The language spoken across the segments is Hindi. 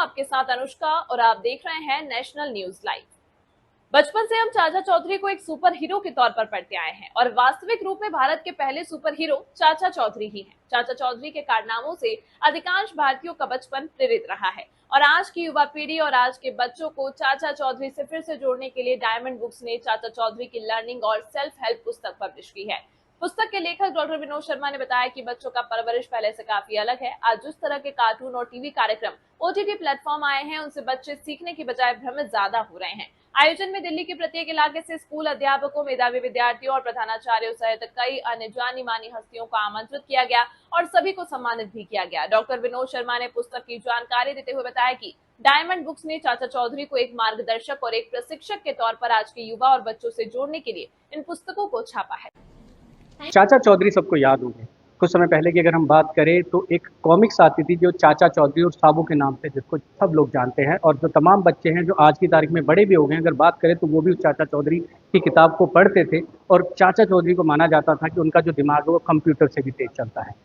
आपके साथ अनुष्का और आप देख रहे हैं नेशनल न्यूज लाइव। बचपन से हम चाचा चौधरी को एक सुपर हीरो के तौर पर पढ़ते आए हैं और वास्तविक रूप में भारत के पहले सुपर हीरो चाचा चौधरी ही हैं। चाचा चौधरी के कारनामों से अधिकांश भारतीयों का बचपन प्रेरित रहा है और आज की युवा पीढ़ी और आज के बच्चों को चाचा चौधरी से फिर से जोड़ने के लिए डायमंड बुक्स ने चाचा चौधरी की लर्निंग और सेल्फ हेल्प पुस्तक पब्लिश की है। पुस्तक के लेखक डॉक्टर विनोद शर्मा ने बताया कि बच्चों का परवरिश पहले से काफी अलग है। आज जिस तरह के कार्टून और टीवी कार्यक्रम ओटीटी प्लेटफॉर्म आए हैं, उनसे बच्चे सीखने की बजाय भ्रमित ज्यादा हो रहे हैं। आयोजन में दिल्ली के प्रत्येक इलाके से स्कूल अध्यापकों, मेधावी विद्यार्थियों और प्रधानाचार्यों सहित कई अन्य जानी मानी हस्तियों को आमंत्रित किया गया और सभी को सम्मानित भी किया गया। डॉक्टर विनोद शर्मा ने पुस्तक की जानकारी देते हुए बताया कि डायमंड बुक्स ने चाचा चौधरी को एक मार्गदर्शक और एक प्रशिक्षक के तौर पर आज के युवा और बच्चों से जोड़ने के लिए इन पुस्तकों को छापा है। चाचा चौधरी सबको याद होंगे। कुछ समय पहले की अगर हम बात करें तो एक कॉमिक्स आती थी जो चाचा चौधरी और साबू के नाम से, जिसको सब लोग जानते हैं, और जो तमाम बच्चे हैं जो आज की तारीख में बड़े भी हो गए हैं, अगर बात करें तो वो भी उस चाचा चौधरी की किताब को पढ़ते थे। और चाचा चौधरी को माना जाता था कि उनका जो दिमाग है वो कंप्यूटर से भी तेज चलता है।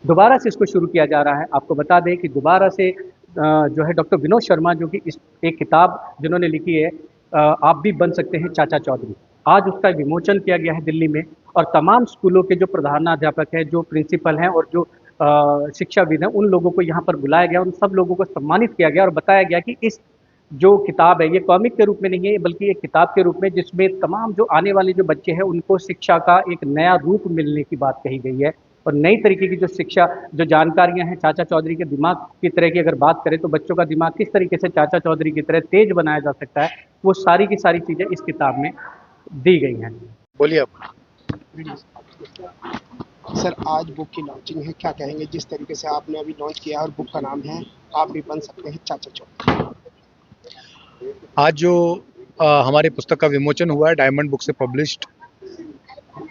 दोबारा से इसको शुरू किया जा रहा है। आपको बता दें कि दोबारा से जो है डॉक्टर विनोद शर्मा, जो कि इस एक किताब जिन्होंने लिखी है, आप भी बन सकते हैं चाचा चौधरी, आज उसका विमोचन किया गया है दिल्ली में। और तमाम स्कूलों के जो प्रधानाध्यापक हैं, जो प्रिंसिपल हैं और जो शिक्षाविद हैं, उन लोगों को यहाँ पर बुलाया गया, उन सब लोगों को सम्मानित किया गया और बताया गया कि इस जो किताब है ये कॉमिक के रूप में नहीं है, बल्कि एक किताब के रूप में, जिसमें तमाम जो आने वाले जो बच्चे हैं उनको शिक्षा का एक नया रूप मिलने की बात कही गई है। और नई तरीके की जो शिक्षा, जो जानकारियां हैं चाचा चौधरी के दिमाग की तरह की अगर बात करें तो बच्चों का दिमाग किस तरीके से चाचा चौधरी की तरह तेज बनाया जा सकता है, वो सारी की सारी चीज़ें इस किताब में दी गई हैं। बोलिए आप। सर, आज बुक की लॉन्चिंग है, क्या कहेंगे? जिस तरीके से आपने अभी लॉन्च किया और बुक का नाम है आप भी बन सकते हैं चाचा चौधरी। आज जो हमारी पुस्तक का विमोचन हुआ है, डायमंड बुक से पब्लिश्ड,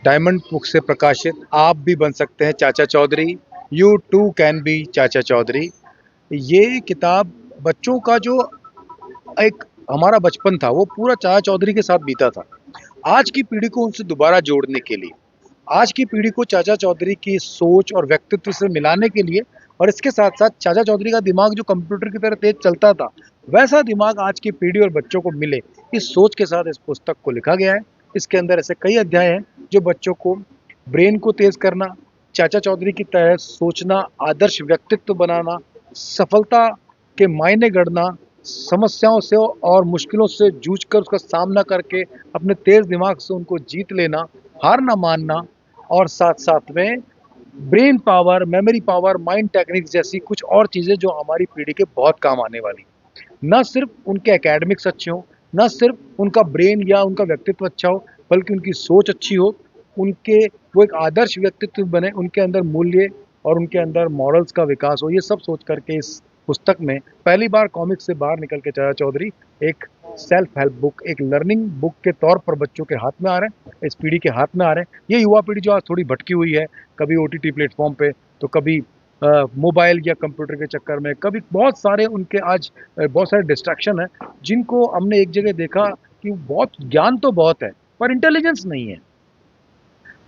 डायमंड बुक से प्रकाशित आप भी बन सकते हैं Chacha Chaudhary, you too can be Chacha Chaudhary. ये किताब बच्चों का जो एक हमारा बचपन था वो पूरा चाचा चौधरी के साथ बीता था। आज की पीढ़ी को उनसे दोबारा जोड़ने के लिए, आज की पीढ़ी को चाचा चौधरी की सोच और व्यक्तित्व से मिलाने के लिए, और इसके साथ साथ चाचा चौधरी का दिमाग जो कंप्यूटर की तरह तेज चलता था, वैसा दिमाग आज की पीढ़ी और बच्चों को मिले, इस सोच के साथ इस पुस्तक को लिखा गया है। इसके अंदर ऐसे कई अध्याय हैं जो बच्चों को ब्रेन को तेज करना, चाचा चौधरी की तरह सोचना, आदर्श व्यक्तित्व बनाना, सफलता के मायने गढ़ना, समस्याओं से और मुश्किलों से जूझकर उसका सामना करके अपने तेज दिमाग से उनको जीत लेना, हार ना मानना, और साथ साथ में brain power, memory power, mind techniques जैसी कुछ और चीज़ें जो हमारी पीढ़ी के बहुत काम आने वाली। न सिर्फ उनके एकेडमिक्स अच्छे हों, न सिर्फ उनका ब्रेन या उनका व्यक्तित्व अच्छा हो, बल्कि उनकी सोच अच्छी हो, उनके वो एक आदर्श व्यक्तित्व बने, उनके अंदर मूल्य और उनके अंदर मॉरल्स का विकास हो। ये सब सोच करके इस पुस्तक में पहली बार कॉमिक्स से बाहर निकल के चाचा चौधरी एक सेल्फ हेल्प बुक, एक लर्निंग बुक के तौर पर बच्चों के हाथ में आ रहे हैं, इस पीढ़ी के हाथ में आ रहे हैं। ये युवा पीढ़ी जो आज थोड़ी भटकी हुई है, कभी ओटीटी प्लेटफॉर्म पे, तो कभी मोबाइल या कंप्यूटर के चक्कर में, कभी बहुत सारे उनके आज बहुत सारे डिस्ट्रैक्शन है, जिनको हमने एक जगह देखा कि बहुत ज्ञान तो बहुत है पर इंटेलिजेंस नहीं है,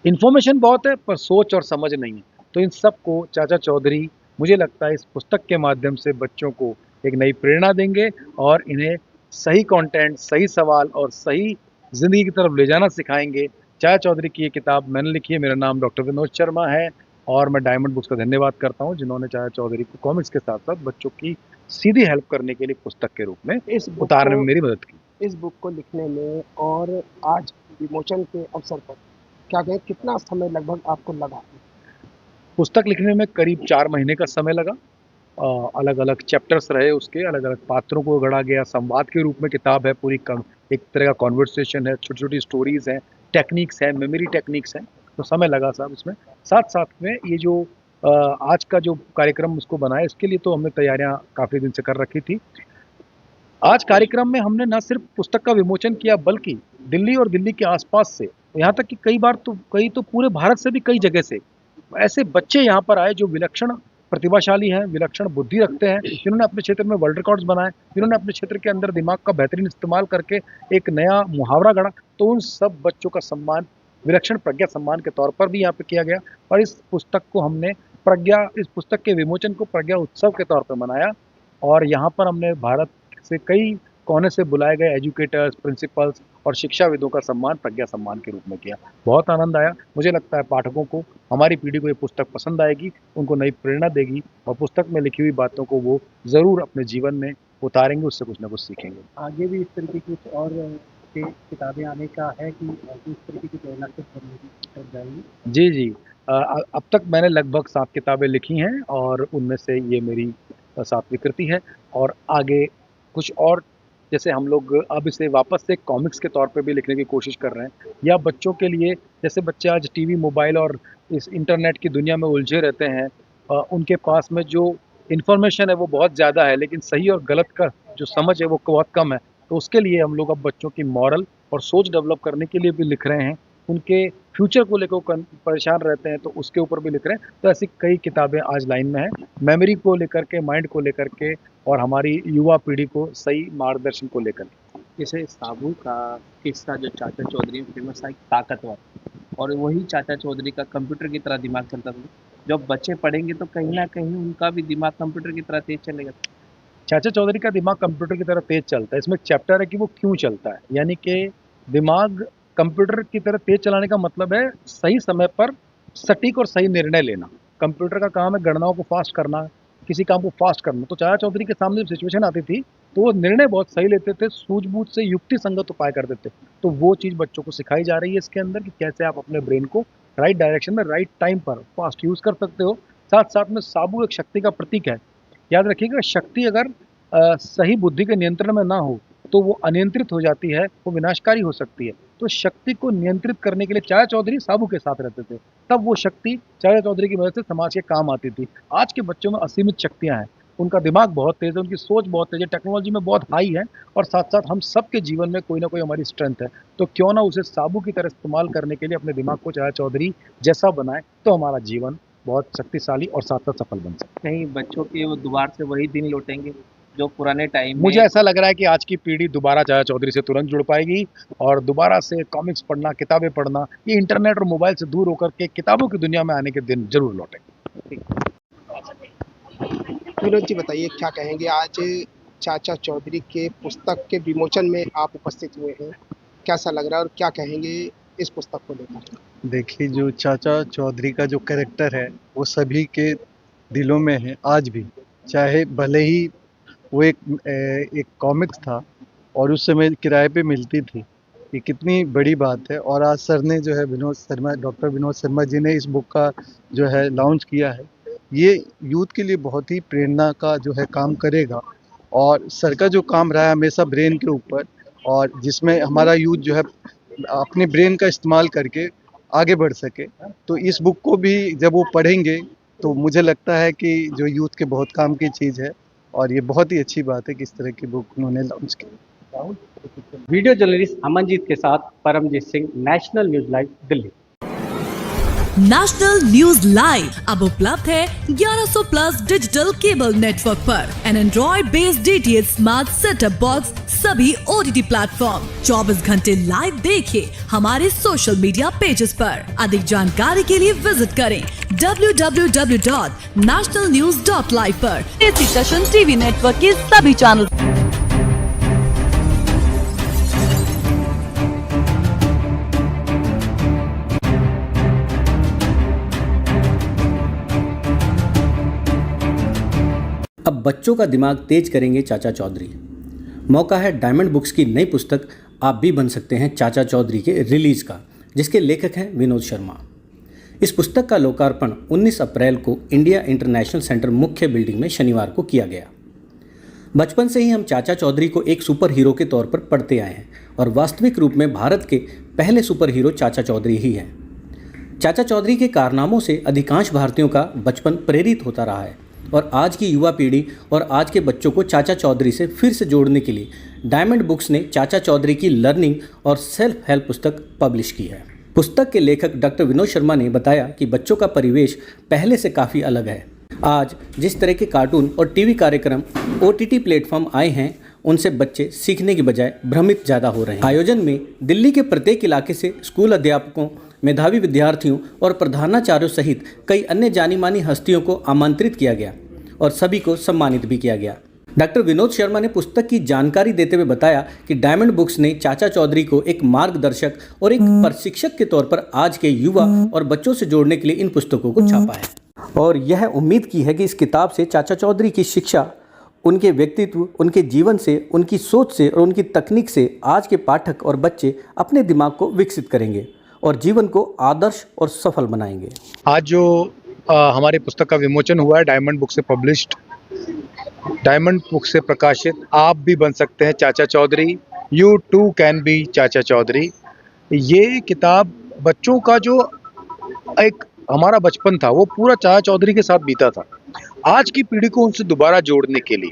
इन्फॉर्मेशन बहुत है पर सोच और समझ नहीं है। तो इन सब को चाचा चौधरी, मुझे लगता है, इस पुस्तक के माध्यम से बच्चों को एक नई प्रेरणा देंगे और इन्हें सही कंटेंट, सही सवाल और सही ज़िंदगी की तरफ ले जाना सिखाएंगे। चाचा चौधरी की ये किताब मैंने लिखी है। मेरा नाम डॉक्टर विनोद शर्मा है और मैं डायमंड बुक्स का धन्यवाद करता हूँ, जिन्होंने चाचा चौधरी को कॉमिक्स के साथ साथ बच्चों की सीधी हेल्प करने के लिए पुस्तक के रूप में इस उतारने में मेरी मदद की। इस बुक को लिखने में और आज विमोचन के अवसर पर क्या कहें, कितना समय लगभग आपको लगा? पुस्तक लिखने में करीब 4 महीने का समय लगा। अलग अलग चैप्टर्स रहे, उसके अलग अलग पात्रों को गढ़ा गया, संवाद के रूप में किताब है पूरी, एक तरह का कॉन्वर्सेशन है, छोटी छोटी स्टोरीज हैं, टेक्निक्स हैं, मेमोरी टेक्निक्स हैं, तो समय लगा साहब इसमें। साथ साथ में ये जो आज का जो कार्यक्रम उसको बनाया, इसके लिए तो हमने तैयारियां काफ़ी दिन से कर रखी थी। आज कार्यक्रम में हमने न सिर्फ पुस्तक का विमोचन किया, बल्कि दिल्ली और दिल्ली के आसपास से, यहाँ तक कि कई तो पूरे भारत से भी कई जगह से ऐसे बच्चे यहाँ पर आए जो विलक्षण प्रतिभाशाली हैं, विलक्षण बुद्धि रखते हैं, जिन्होंने अपने क्षेत्र में वर्ल्ड रिकॉर्ड्स बनाए, जिन्होंने अपने क्षेत्र के अंदर दिमाग का बेहतरीन इस्तेमाल करके एक नया मुहावरा गढ़ा। तो उन सब बच्चों का सम्मान विलक्षण प्रज्ञा सम्मान के तौर पर भी यहाँ पे किया गया। और इस पुस्तक को हमने इस पुस्तक के विमोचन को प्रज्ञा उत्सव के तौर पर मनाया। और यहाँ पर हमने भारत से कई कोने से बुलाए गए एजुकेटर्स, प्रिंसिपल्स और शिक्षाविदों का सम्मान प्रज्ञा सम्मान के रूप में किया। बहुत आनंद आया। मुझे लगता है पाठकों को, हमारी पीढ़ी को ये पुस्तक पसंद आएगी, उनको नई प्रेरणा देगी और पुस्तक में लिखी हुई बातों को वो ज़रूर अपने जीवन में उतारेंगे, उससे कुछ ना कुछ सीखेंगे। आगे भी इस तरीके की कुछ और किताबें आने का है कि इस तरीके की प्रेरणा से पढ़ने की तरफ जाएंगी? जी, जी। अब तक मैंने लगभग 7 किताबें लिखी हैं और उनमें से ये मेरी 7वीं कृति है और आगे कुछ और, जैसे हम लोग अब इसे वापस से कॉमिक्स के तौर पे भी लिखने की कोशिश कर रहे हैं, या बच्चों के लिए, जैसे बच्चे आज टीवी, मोबाइल और इस इंटरनेट की दुनिया में उलझे रहते हैं, उनके पास में जो इन्फॉर्मेशन है वो बहुत ज़्यादा है, लेकिन सही और गलत का जो समझ है वो बहुत कम है। तो उसके लिए हम लोग अब बच्चों की मॉरल और सोच डेवलप करने के लिए भी लिख रहे हैं। उनके फ्यूचर को लेकर वो परेशान रहते हैं तो उसके ऊपर भी लिख रहे हैं। तो ऐसी कई किताबें आज लाइन में हैं, मेमोरी को लेकर के, माइंड को लेकर के और हमारी युवा पीढ़ी को सही मार्गदर्शन को लेकर। जैसे साबू का किस्सा जो चाचा चौधरी में फेमस था, एक ताकतवर, और वही चाचा चौधरी का कंप्यूटर की तरह दिमाग चलता था। जब बच्चे पढ़ेंगे तो कहीं ना कहीं उनका भी दिमाग कंप्यूटर की तरह तेज चलेगा। चाचा चौधरी का दिमाग कंप्यूटर की तरह तेज चलता है। इसमें एक चैप्टर है कि वो क्यों चलता है, यानी कि दिमाग कंप्यूटर की तरह तेज चलाने का मतलब है सही समय पर सटीक और सही निर्णय लेना। कंप्यूटर का काम है गणनाओं को फास्ट करना, किसी काम को फास्ट करना। तो चाचा चौधरी के सामने जब सिचुएशन आती थी तो वो निर्णय बहुत सही लेते थे, सूझबूझ से युक्ति संगत उपाय करते थे। तो वो चीज़ बच्चों को सिखाई जा रही है इसके अंदर कि कैसे आप अपने ब्रेन को राइट डायरेक्शन में राइट टाइम पर फास्ट यूज़ कर सकते हो। साथ साथ में साबू एक शक्ति का प्रतीक है। याद रखिएगा, शक्ति अगर सही बुद्धि के नियंत्रण में ना हो तो वो अनियंत्रित हो जाती है, वो विनाशकारी हो सकती है। तो शक्ति को नियंत्रित करने के लिए चाचा चौधरी साबू के साथ रहते थे, तब वो शक्ति चाचा चौधरी की मदद से समाज के काम आती थी। आज के बच्चों में असीमित शक्तियाँ हैं, उनका दिमाग बहुत तेज़ है, उनकी सोच बहुत तेज़ है, टेक्नोलॉजी में बहुत हाई है और साथ साथ हम सबके जीवन में कोई ना कोई हमारी स्ट्रेंथ है। तो क्यों ना उसे साबू की तरह इस्तेमाल करने के लिए अपने दिमाग को चाचा चौधरी जैसा बनाए, तो हमारा जीवन बहुत शक्तिशाली और साथ साथ सफल बन सकता है। कहीं बच्चों के वो दोबारा से वही दिन लौटेंगे जो पुराने टाइम में। मुझे ऐसा लग रहा है कि आज की पीढ़ी दोबारा चाचा चौधरी से तुरंत जुड़ पाएगी और दोबारा से कॉमिक्स पढ़ना, किताबें पढ़ना, ये इंटरनेट और मोबाइल से दूर होकर के किताबों की दुनिया में आने के दिन जरूर लौटेंगे। विनोद जी बताइए, क्या कहेंगे, आज चाचा चौधरी के पुस्तक के विमोचन में आप उपस्थित हुए हैं, कैसा लग रहा है और क्या कहेंगे इस पुस्तक को लेकर? देखिए, जो चाचा चौधरी का जो कैरेक्टर है वो सभी के दिलों में है आज भी। चाहे भले ही वो एक कॉमिक्स था और उस समय किराए पे मिलती थी, ये कितनी बड़ी बात है। और आज सर ने जो है डॉक्टर विनोद शर्मा जी ने इस बुक का जो है लॉन्च किया है, ये यूथ के लिए बहुत ही प्रेरणा का जो है काम करेगा। और सर का जो काम रहा है हमेशा ब्रेन के ऊपर, और जिसमें हमारा यूथ जो है अपने ब्रेन का इस्तेमाल करके आगे बढ़ सके। तो इस बुक को भी जब वो पढ़ेंगे तो मुझे लगता है कि जो यूथ के बहुत काम की चीज़ है और ये बहुत ही अच्छी बात है कि इस तरह की बुक उन्होंने लॉन्च की। वीडियो जर्नलिस्ट अमनजीत के साथ Paramjeet Singh, National News Live, Delhi. National News Live अब उपलब्ध है 1100 प्लस डिजिटल केबल नेटवर्क पर an Android based DTH smart setup box सभी OTT प्लेटफॉर्म। 24 घंटे लाइव देखिए हमारे सोशल मीडिया पेजेस पर। अधिक जानकारी के लिए विजिट करें www.nationalnews.live पर। AC सेशन टीवी नेटवर्क के सभी चैनल। अब बच्चों का दिमाग तेज करेंगे चाचा चौधरी। मौका है डायमंड बुक्स की नई पुस्तक आप भी बन सकते हैं चाचा चौधरी के रिलीज़ का, जिसके लेखक हैं विनोद शर्मा। इस पुस्तक का लोकार्पण 19 अप्रैल को इंडिया इंटरनेशनल सेंटर मुख्य बिल्डिंग में शनिवार को किया गया। बचपन से ही हम चाचा चौधरी को एक सुपर हीरो के तौर पर पढ़ते आए हैं और वास्तविक रूप में भारत के पहले सुपर हीरो चाचा चौधरी ही हैं। चाचा चौधरी के कारनामों से अधिकांश भारतीयों का बचपन प्रेरित होता रहा है और आज की युवा पीढ़ी और आज के बच्चों को चाचा चौधरी से फिर से जोड़ने के लिए डायमंड बुक्स ने चाचा चौधरी की लर्निंग और सेल्फ हेल्प पुस्तक पब्लिश की है। पुस्तक के लेखक डॉक्टर विनोद शर्मा ने बताया कि बच्चों का परिवेश पहले से काफ़ी अलग है। आज जिस तरह के कार्टून और टीवी कार्यक्रम OTT प्लेटफॉर्म आए हैं, उनसे बच्चे सीखने की बजाय भ्रमित ज़्यादा हो रहे हैं। आयोजन में दिल्ली के प्रत्येक इलाके से स्कूल अध्यापकों, मेधावी विद्यार्थियों और प्रधानाचार्यों सहित कई अन्य जानी मानी हस्तियों को आमंत्रित किया गया और सभी को सम्मानित भी किया गया। डॉक्टर विनोद शर्मा ने पुस्तक की जानकारी देते हुए बताया कि डायमंड बुक्स ने चाचा चौधरी को एक मार्गदर्शक और एक प्रशिक्षक के तौर पर आज के युवा और बच्चों से जोड़ने के लिए इन पुस्तकों को छापा है और यह उम्मीद की है कि इस किताब से चाचा चौधरी की शिक्षा, उनके व्यक्तित्व, उनके जीवन से, उनकी सोच से और उनकी तकनीक से आज के पाठक और बच्चे अपने दिमाग को विकसित करेंगे और जीवन को आदर्श और सफल बनाएंगे। आज जो हमारी पुस्तक का विमोचन हुआ है, डायमंड बुक से पब्लिश्ड, डायमंड बुक से प्रकाशित आप भी बन सकते हैं Chacha Chaudhary, you too can be Chacha Chaudhary. ये किताब बच्चों का जो एक हमारा बचपन था वो पूरा चाचा चौधरी के साथ बीता था। आज की पीढ़ी को उनसे दोबारा जोड़ने के लिए,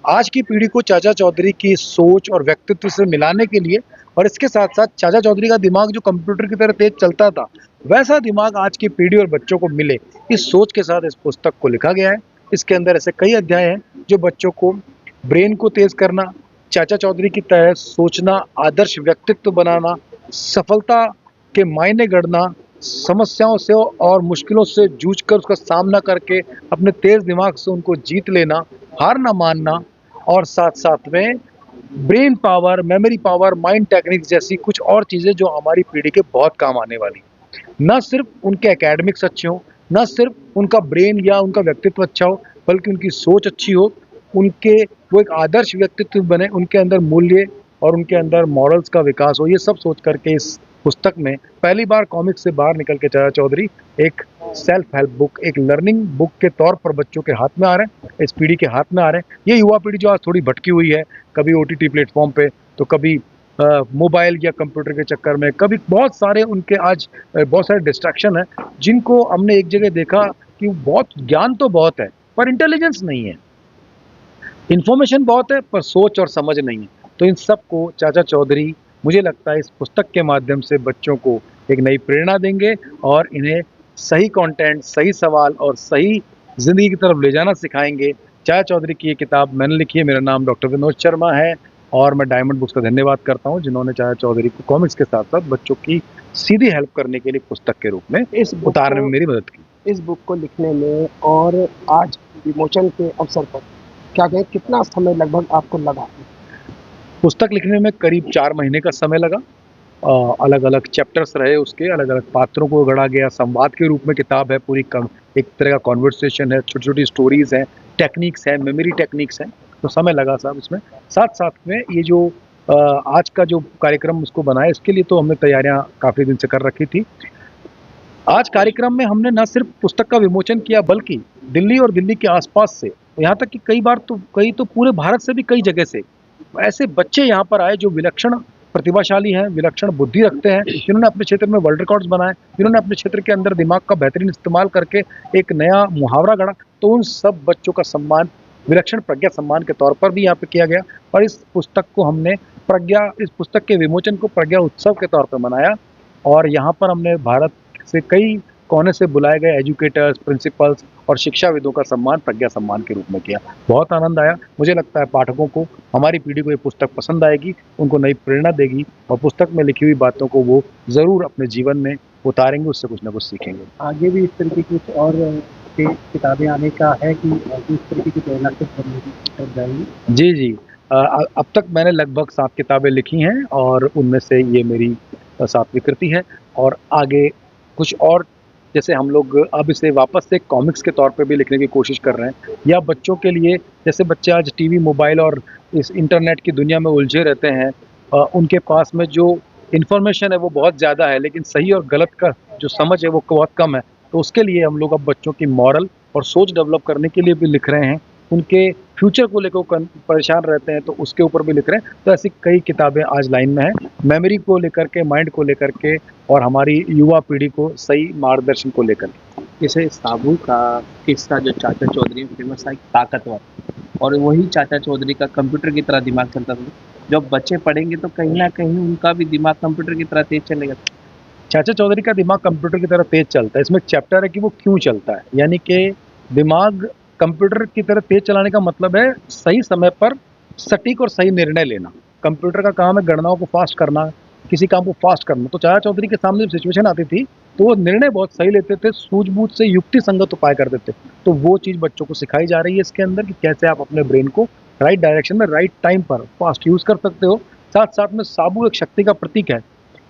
आज की पीढ़ी को चाचा चौधरी की सोच और व्यक्तित्व से मिलाने के लिए, और इसके साथ साथ चाचा चौधरी का दिमाग जो कंप्यूटर की तरह तेज चलता था वैसा दिमाग आज की पीढ़ी और बच्चों को मिले, इस सोच के साथ इस पुस्तक को लिखा गया है। इसके अंदर ऐसे कई अध्याय हैं जो बच्चों को ब्रेन को तेज करना, चाचा चौधरी की तरह सोचना, आदर्श व्यक्तित्व बनाना, सफलता के मायने गढ़ना, समस्याओं से और मुश्किलों से जूझकर उसका सामना करके अपने तेज दिमाग से उनको जीत लेना, हार ना मानना, और साथ साथ में brain power, memory power, mind techniques जैसी कुछ और चीज़ें जो हमारी पीढ़ी के बहुत काम आने वाली। न सिर्फ उनके एकेडमिक्स अच्छे हों, न सिर्फ उनका ब्रेन या उनका व्यक्तित्व अच्छा हो, बल्कि उनकी सोच अच्छी हो, उनके वो एक आदर्श व्यक्तित्व बने, उनके अंदर मूल्य और उनके अंदर मॉरल्स का विकास हो। ये सब सोच करके इस पुस्तक में पहली बार कॉमिक्स से बाहर निकल के चाचा चौधरी एक सेल्फ हेल्प बुक, एक लर्निंग बुक के तौर पर बच्चों के हाथ में आ रहे हैं, इस पीढ़ी के हाथ में आ रहे हैं। ये युवा पीढ़ी जो आज थोड़ी भटकी हुई है, कभी OTT प्लेटफॉर्म पे, तो कभी मोबाइल या कंप्यूटर के चक्कर में, कभी बहुत सारे उनके आज बहुत सारे डिस्ट्रैक्शन है, जिनको हमने एक जगह देखा कि बहुत ज्ञान तो बहुत है पर इंटेलिजेंस नहीं है, इन्फॉर्मेशन बहुत है पर सोच और समझ नहीं है। तो इन सब को चाचा चौधरी मुझे लगता है इस पुस्तक के माध्यम से बच्चों को एक नई प्रेरणा देंगे और इन्हें सही कंटेंट, सही सवाल और सही ज़िंदगी की तरफ ले जाना सिखाएंगे। चाचा चौधरी की ये किताब मैंने लिखी है। मेरा नाम डॉक्टर विनोद शर्मा है और मैं डायमंड बुक्स का धन्यवाद करता हूँ जिन्होंने चाचा चौधरी को कॉमिक्स के साथ साथ बच्चों की सीधी हेल्प करने के लिए पुस्तक के रूप में इस उतारने में मेरी मदद की। इस बुक को लिखने में और आज विमोचन के अवसर पर क्या कहें, कितना समय लगभग आपको लगा? पुस्तक लिखने में करीब 4 महीने का समय लगा। अलग अलग चैप्टर्स रहे, उसके अलग अलग पात्रों को गढ़ा गया, संवाद के रूप में किताब है, पूरी एक तरह का कॉन्वर्सेशन है, छोटी छोटी स्टोरीज हैं, टेक्निक्स हैं, मेमोरी टेक्निक्स हैं, तो समय लगा साहब इसमें। साथ साथ में ये जो आज का जो कार्यक्रम उसको बनाया, इसके लिए तो हमने तैयारियां काफ़ी दिन से कर रखी थी। आज कार्यक्रम में हमने न सिर्फ पुस्तक का विमोचन किया बल्कि दिल्ली और दिल्ली के आसपास से, यहाँ तक कि कई तो पूरे भारत से भी कई जगह से ऐसे बच्चे यहाँ पर आए जो विलक्षण प्रतिभाशाली हैं, विलक्षण बुद्धि रखते हैं, जिन्होंने अपने क्षेत्र में वर्ल्ड रिकॉर्ड्स बनाए, जिन्होंने अपने क्षेत्र के अंदर दिमाग का बेहतरीन इस्तेमाल करके एक नया मुहावरा गढ़ा। तो उन सब बच्चों का सम्मान विलक्षण प्रज्ञा सम्मान के तौर पर भी यहाँ पे किया गया और इस पुस्तक को हमने इस पुस्तक के विमोचन को प्रज्ञा उत्सव के तौर पर मनाया और यहाँ पर हमने भारत से कई कोने से बुलाए गए एजुकेटर्स, प्रिंसिपल्स और शिक्षाविदों का सम्मान प्रज्ञा सम्मान के रूप में किया। बहुत आनंद आया। मुझे लगता है पाठकों को, हमारी पीढ़ी को ये पुस्तक पसंद आएगी, उनको नई प्रेरणा देगी और पुस्तक में लिखी हुई बातों को वो ज़रूर अपने जीवन में उतारेंगे, उससे कुछ ना कुछ सीखेंगे। आगे भी इस तरीके की कुछ और किताबें आने का है कि इस तरीके की प्रेरणा से जाएंगी? जी। अब तक मैंने लगभग 7 किताबें लिखी हैं और उनमें से ये मेरी 7वीं कृति है और आगे कुछ और, जैसे हम लोग अब इसे वापस से कॉमिक्स के तौर पे भी लिखने की कोशिश कर रहे हैं, या बच्चों के लिए, जैसे बच्चे आज टीवी, मोबाइल और इस इंटरनेट की दुनिया में उलझे रहते हैं, उनके पास में जो इन्फॉर्मेशन है वो बहुत ज़्यादा है लेकिन सही और गलत का जो समझ है वो बहुत कम है। तो उसके लिए हम लोग अब बच्चों की मॉरल और सोच डेवलप करने के लिए भी लिख रहे हैं, उनके फ्यूचर को लेकर परेशान रहते हैं तो उसके ऊपर भी लिख रहे हैं। तो ऐसी कई किताबें आज लाइन में हैं, मेमोरी को लेकर के, माइंड को लेकर के और हमारी युवा पीढ़ी को सही मार्गदर्शन को लेकर। जैसे साबू का किस्सा जो चाचा चौधरी में फेमस था, ताकतवर, और वही चाचा चौधरी का कंप्यूटर की तरह दिमाग चलता था। जब बच्चे पढ़ेंगे तो कहीं ना कहीं उनका भी दिमाग कंप्यूटर की तरह तेज चलेगा। चाचा चौधरी का दिमाग कंप्यूटर की तरह तेज चलता है, इसमें एक चैप्टर है कि वो क्यों चलता है, यानी कि दिमाग कंप्यूटर की तरह तेज चलाने का मतलब है सही समय पर सटीक और सही निर्णय लेना। कंप्यूटर का काम है गणनाओं को फास्ट करना, किसी काम को फास्ट करना। तो चाचा चौधरी के सामने जब सिचुएशन आती थी तो वो निर्णय बहुत सही लेते थे, सूझबूझ से युक्ति संगत उपाय करते थे। तो वो चीज़ बच्चों को सिखाई जा रही है इसके अंदर कि कैसे आप अपने ब्रेन को राइट डायरेक्शन में राइट टाइम पर फास्ट यूज़ कर सकते हो। साथ साथ में साबु एक शक्ति का प्रतीक है।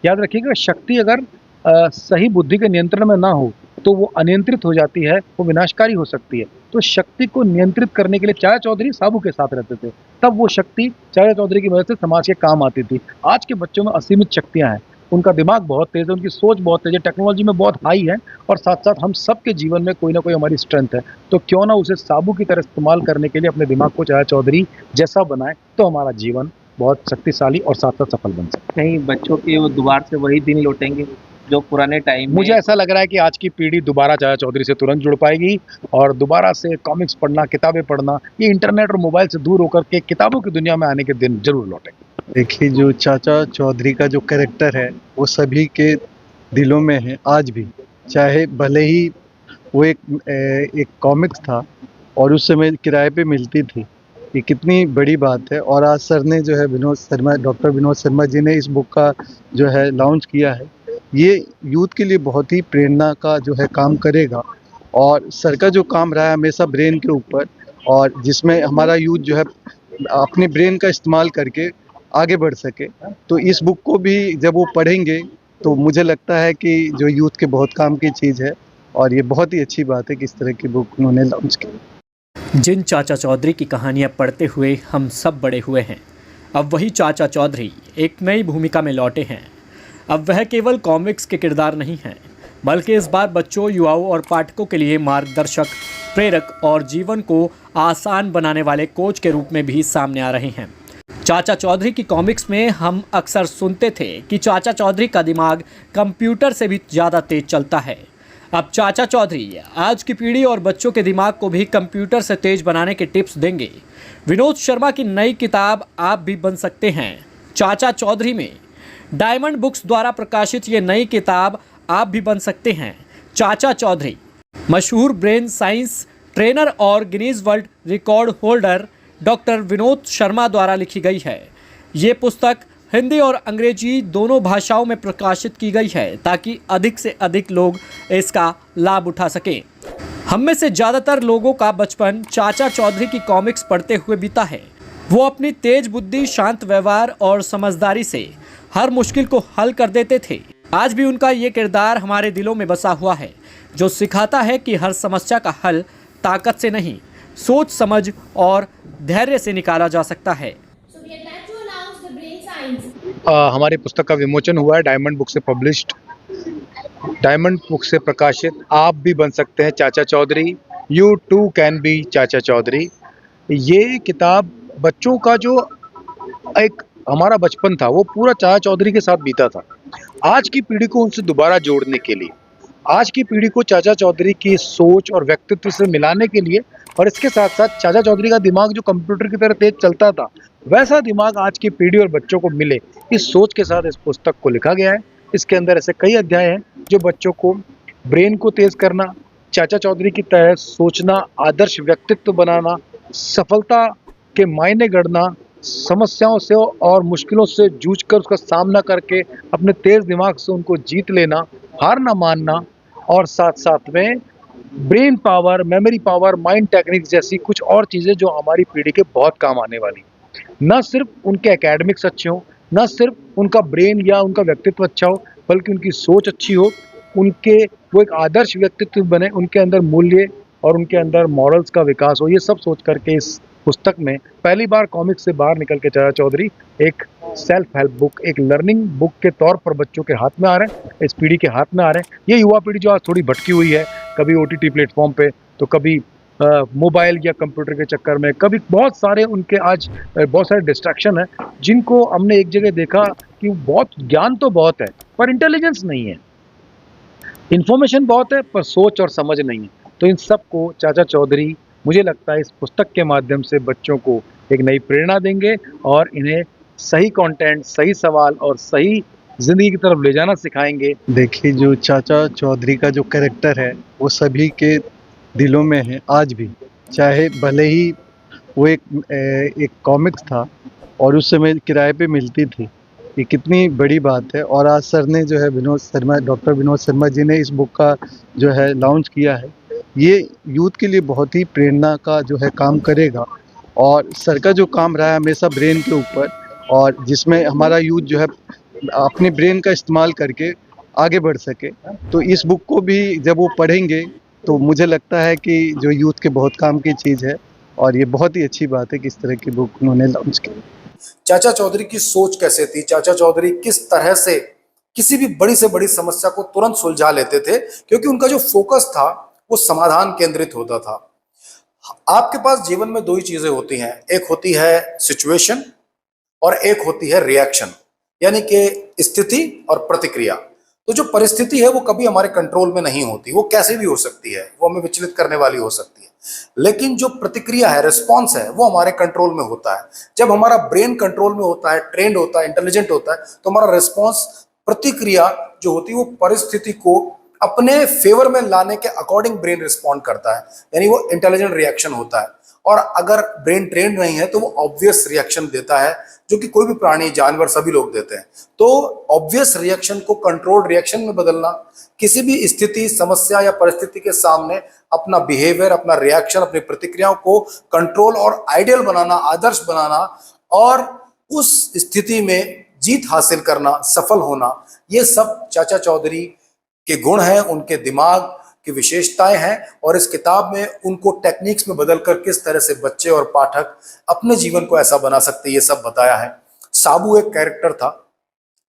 याद रखिएगा, शक्ति अगर सही बुद्धि के नियंत्रण में ना हो तो वो अनियंत्रित हो जाती है, वो विनाशकारी हो सकती है। तो शक्ति को नियंत्रित करने के लिए चाचा चौधरी साबु के साथ रहते थे, तब वो शक्ति चाचा चौधरी की वजह से समाज के काम आती थी। आज के बच्चों में असीमित शक्तियाँ हैं, उनका दिमाग बहुत तेज़ है, उनकी सोच बहुत तेज़ है, टेक्नोलॉजी में बहुत हाई है, और साथ साथ हम सबके जीवन में कोई ना कोई हमारी स्ट्रेंथ है। तो क्यों ना उसे साबु की तरह इस्तेमाल करने के लिए अपने दिमाग को चाचा चौधरी जैसा बनाए, तो हमारा जीवन बहुत शक्तिशाली और साथ साथ सफल बन सकता है। कहीं बच्चों के वो दोबारा से वही दिन लौटेंगे जो पुराने टाइम में। मुझे ऐसा लग रहा है कि आज की पीढ़ी दोबारा चाचा चौधरी से तुरंत जुड़ पाएगी, और दोबारा से कॉमिक्स पढ़ना, किताबें पढ़ना, ये इंटरनेट और मोबाइल से दूर होकर के किताबों की दुनिया में आने के दिन जरूर लौटेंगे। देखिए, जो चाचा चौधरी का जो कैरेक्टर है वो सभी के दिलों में है आज भी। चाहे भले ही वो एक कॉमिक्स था और उस समय किराए पे मिलती थी, ये कितनी बड़ी बात है। और आज सर ने जो है डॉक्टर विनोद शर्मा जी ने इस बुक का जो है लॉन्च किया है। ये यूथ के लिए बहुत ही प्रेरणा का जो है काम करेगा, और सर का जो काम रहा है हमेशा ब्रेन के ऊपर, और जिसमें हमारा यूथ जो है अपने ब्रेन का इस्तेमाल करके आगे बढ़ सके। तो इस बुक को भी जब वो पढ़ेंगे तो मुझे लगता है कि जो यूथ के बहुत काम की चीज़ है, और ये बहुत ही अच्छी बात है कि इस तरह की बुक उन्होंने लॉन्च की। जिन चाचा चौधरी की कहानियाँ पढ़ते हुए हम सब बड़े हुए हैं, अब वही चाचा चौधरी एक नई भूमिका में लौटे हैं। अब वह केवल कॉमिक्स के किरदार नहीं हैं, बल्कि इस बार बच्चों, युवाओं और पाठकों के लिए मार्गदर्शक, प्रेरक और जीवन को आसान बनाने वाले कोच के रूप में भी सामने आ रहे हैं। चाचा चौधरी की कॉमिक्स में हम अक्सर सुनते थे कि चाचा चौधरी का दिमाग कंप्यूटर से भी ज़्यादा तेज चलता है। अब चाचा चौधरी आज की पीढ़ी और बच्चों के दिमाग को भी कंप्यूटर से तेज बनाने के टिप्स देंगे। विनोद शर्मा की नई किताब आप भी बन सकते हैं चाचा चौधरी में डायमंड बुक्स द्वारा प्रकाशित ये नई किताब आप भी बन सकते हैं चाचा चौधरी, मशहूर ब्रेन साइंस ट्रेनर और Guinness world record holder doctor Vinod Sharma द्वारा लिखी गई है। ये पुस्तक हिंदी और अंग्रेजी दोनों भाषाओं में प्रकाशित की गई है ताकि अधिक से अधिक लोग इसका लाभ उठा सकें। हम में से ज़्यादातर लोगों का बचपन चाचा चौधरी की कॉमिक्स पढ़ते हुए बीता है। वो अपनी तेज बुद्धि, शांत व्यवहार और समझदारी से हर मुश्किल को हल कर देते थे। आज भी उनका ये किरदार हमारे दिलों में बसा हुआ है, जो सिखाता है कि हर समस्या का हल ताकत से नहीं, सोच समझ और धैर्य से निकाला जा सकता है। हमारी पुस्तक का विमोचन हुआ है, डायमंड बुक से पब्लिश्ड, डायमंड बुक से प्रकाशित आप भी बन सकते हैं Chacha Chaudhary, you too can be Chacha Chaudhary. ये किताब बच्चों का जो एक हमारा बचपन था वो पूरा चाचा चौधरी के साथ बीता था। आज की पीढ़ी को उनसे दोबारा जोड़ने के लिए, आज की पीढ़ी को चाचा चौधरी की सोच और व्यक्तित्व से मिलाने के लिए, और इसके साथ साथ चाचा चौधरी का दिमाग जो कंप्यूटर की तरह तेज चलता था, वैसा दिमाग आज की पीढ़ी और बच्चों को मिले, इस सोच के साथ इस पुस्तक को लिखा गया है। इसके अंदर ऐसे कई अध्याय हैं जो बच्चों को ब्रेन को तेज करना, चाचा चौधरी की तरह सोचना, आदर्श व्यक्तित्व बनाना, सफलता के मायने गढ़ना, समस्याओं से और मुश्किलों से जूझकर उसका सामना करके अपने तेज दिमाग से उनको जीत लेना, हार ना मानना, और साथ साथ में brain power, memory power, mind techniques जैसी कुछ और चीज़ें जो हमारी पीढ़ी के बहुत काम आने वाली। न सिर्फ उनके एकेडमिक्स अच्छे हों, न सिर्फ उनका ब्रेन या उनका व्यक्तित्व अच्छा हो, बल्कि उनकी सोच अच्छी हो, उनके वो एक आदर्श व्यक्तित्व बने, उनके अंदर मूल्य और उनके अंदर मॉरल्स का विकास हो। ये सब सोच करके इस पुस्तक में पहली बार कॉमिक्स से बाहर निकल के चाचा चौधरी एक सेल्फ हेल्प बुक, एक लर्निंग बुक के तौर पर बच्चों के हाथ में आ रहे हैं, इस पीढ़ी के हाथ में आ रहे हैं। ये युवा पीढ़ी जो आज थोड़ी भटकी हुई है, कभी OTT प्लेटफॉर्म पे, तो कभी मोबाइल या कंप्यूटर के चक्कर में, कभी बहुत सारे उनके आज बहुत सारे डिस्ट्रैक्शन है, जिनको हमने एक जगह देखा कि बहुत ज्ञान तो बहुत है पर इंटेलिजेंस नहीं है, इन्फॉर्मेशन बहुत है पर सोच और समझ नहीं है। तो इन सब को चाचा चौधरी मुझे लगता है इस पुस्तक के माध्यम से बच्चों को एक नई प्रेरणा देंगे और इन्हें सही कंटेंट, सही सवाल और सही जिंदगी की तरफ ले जाना सिखाएंगे। देखिए, जो चाचा चौधरी का जो कैरेक्टर है वो सभी के दिलों में है आज भी। चाहे भले ही वो एक कॉमिक्स था और उस समय किराए पे मिलती थी, ये कितनी बड़ी बात है। और आज सर ने जो है डॉक्टर विनोद शर्मा जी ने इस बुक का जो है लॉन्च किया है। ये यूथ के लिए बहुत ही प्रेरणा का जो है काम करेगा, और सर का जो काम रहा है हमेशा ब्रेन के ऊपर, और जिसमें हमारा यूथ जो है अपने ब्रेन का इस्तेमाल करके आगे बढ़ सके। तो इस बुक को भी जब वो पढ़ेंगे तो मुझे लगता है कि जो यूथ के बहुत काम की चीज़ है, और ये बहुत ही अच्छी बात है कि इस तरह की बुक उन्होंने लॉन्च की। चाचा चौधरी की सोच कैसे थी, चाचा चौधरी किस तरह से किसी भी बड़ी से बड़ी समस्या को तुरंत सुलझा लेते थे, क्योंकि उनका जो फोकस था वो समाधान केंद्रित होता था। आपके पास जीवन में दो ही चीजें होती हैं, एक होती है सिचुएशन और एक होती है रिएक्शन, यानी कि स्थिति और प्रतिक्रिया। तो जो परिस्थिति है वो कभी हमारे कंट्रोल में नहीं होती, वो कैसे भी हो सकती है, वो हमें विचलित करने वाली हो सकती है। लेकिन जो प्रतिक्रिया है, रिस्पॉन्स है, वो हमारे कंट्रोल में होता है। जब हमारा ब्रेन कंट्रोल में होता है, ट्रेंड होता है, इंटेलिजेंट होता है, तो हमारा रिस्पॉन्स, प्रतिक्रिया जो होती है वो परिस्थिति को अपने फेवर में लाने के अकॉर्डिंग ब्रेन रिस्पॉन्ड करता है, यानी वो इंटेलिजेंट रिएक्शन होता है। और अगर ब्रेन ट्रेंड नहीं है तो वो ऑब्वियस रिएक्शन देता है, जो कि कोई भी प्राणी, जानवर, सभी लोग देते हैं। तो ऑब्वियस रिएक्शन को कंट्रोल्ड रिएक्शन में बदलना, किसी भी स्थिति, समस्या या परिस्थिति के सामने अपना बिहेवियर, अपना रिएक्शन, अपनी प्रतिक्रियाओं को कंट्रोल और आइडियल बनाना, आदर्श बनाना, और उस स्थिति में जीत हासिल करना, सफल होना, ये सब चाचा चौधरी के गुण हैं, उनके दिमाग की विशेषताएं हैं। और इस किताब में उनको टेक्निक्स में बदलकर किस तरह से बच्चे और पाठक अपने जीवन को ऐसा बना सकते हैं, ये सब बताया है। साबू एक कैरेक्टर था।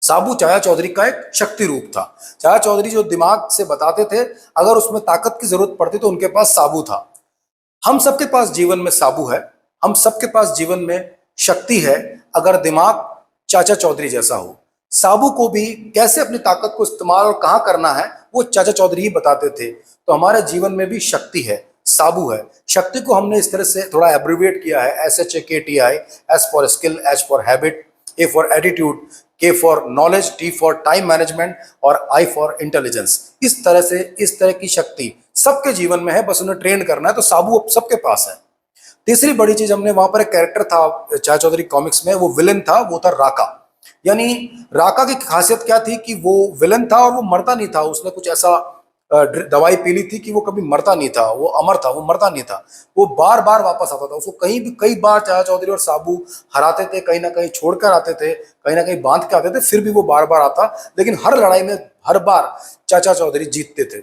साबू चाचा चौधरी का एक शक्ति रूप था। चाचा चौधरी जो दिमाग से बताते थे, अगर उसमें ताकत की जरूरत पड़ती तो उनके पास साबू था। हम सबके पास जीवन में साबू है, हम सबके पास जीवन में शक्ति है, अगर दिमाग चाचा चौधरी जैसा हो। साबू को भी कैसे अपनी ताकत को इस्तेमाल और कहाँ करना है वो चाचा चौधरी ही बताते थे। तो हमारे जीवन में भी शक्ति है, साबू है। शक्ति को हमने इस तरह से थोड़ा एब्रिविएट किया है, SHAKTI, S for skill, H for habit, A for attitude, K for knowledge, T for time management और I फॉर इंटेलिजेंस। इस तरह से, इस तरह की शक्ति सबके जीवन में है, बस उन्हें ट्रेन करना है। तो साबू अब सबके पास है। तीसरी बड़ी चीज, हमने वहां पर एक कैरेक्टर था चाचा चौधरी कॉमिक्स में, वो विलन था, वो था राका। यानी राका की खासियत क्या थी कि वो विलन था और वो मरता नहीं था। उसने कुछ ऐसा दवाई पी ली थी कि वो कभी मरता नहीं था, वो अमर था, वो मरता नहीं था, वो बार बार वापस आता था। उसको कहीं भी कई बार चाचा चौधरी और साबू हराते थे, कहीं ना कहीं छोड़कर आते थे, कहीं ना कहीं बांध के आते थे, फिर भी वो बार बार आता, लेकिन हर लड़ाई में हर बार चाचा चौधरी जीतते थे।